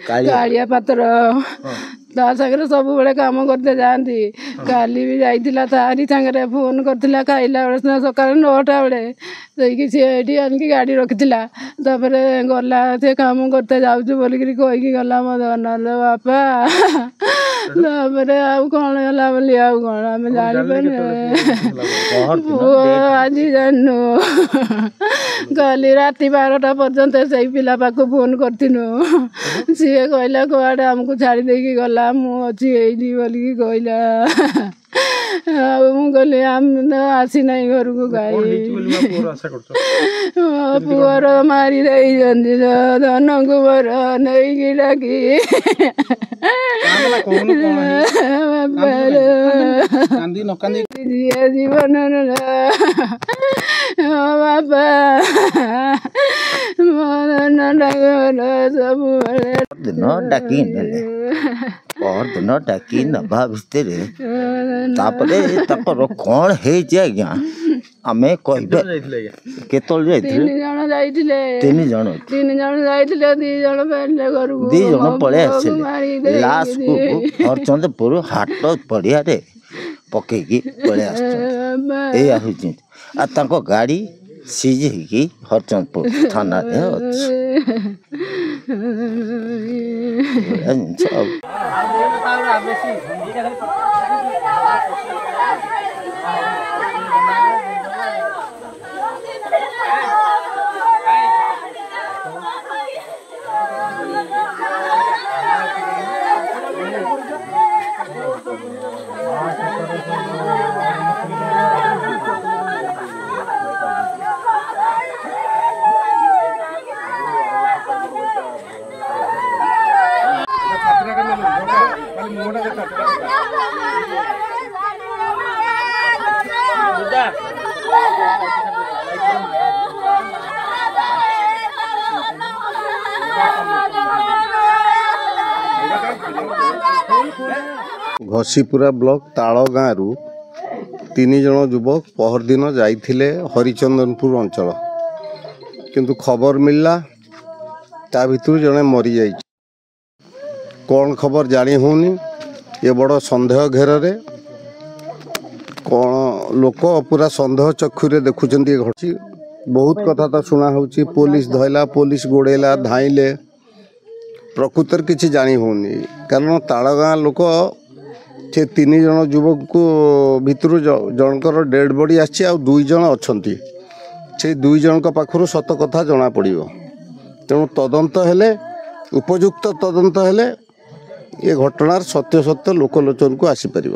कालिया पात्र सागर सब बड़े काम करते जाती काली भी जाइला तारी सागर फोन करथिला खाइला बेले सकाल 9टा बेले सी आनिकी गाड़ी रखिला गला से काम करते जाऊँ बोलिकी कहीकि गला मो धन बापा कौन है बोली आउ कौन आम जान पुओ आज जानू काली राति 12टा पर्यंत से पिला पाक फोन करथिनु सी कहला कड़े आमको छाड़ी देकी गला मुझे बोलिकी कहला कहली आम आसी ना घर को गाई पुअर मारी धन को बर नहीं डाकी जीवन बापा सब दिन डाकी नभा भितर कौन है आज्ञा आम कह तीन जन दी जन पलि आसिले लास्ट को हरचंदपुर हाट पड़िया पकईकी पलि आस गाड़ी सीज होगी हरचंदपुर थाना घसीपुरा ब्लॉक ताल गाँव 3 जन युवक पहरदिन जाइथिले हरिचंदनपुर अंचल किंतु खबर मिलला ता भितर जड़े मरी जाइए कौन खबर जानी होनी ये बड़ संदेह घेर कौन लोक पूरा संदेह चक्षुरे देखुं घटी बहुत कथा तो शुणा हो पुलिस धैला पुलिस गोड़ेला धाइले प्रकृतर किसी जानी होनी कारण ताल गाँ लोक से 3 जन युवक को भितर जनकर डेड बॉडी आसी 2 जन अच्छा से 2 जन पाखु सत कथा जना पड़ तेणु तदंत हेले उपयुक्त तदंत हेले ये घटनार सत्य सत्य लोकलोचन को आसीपर।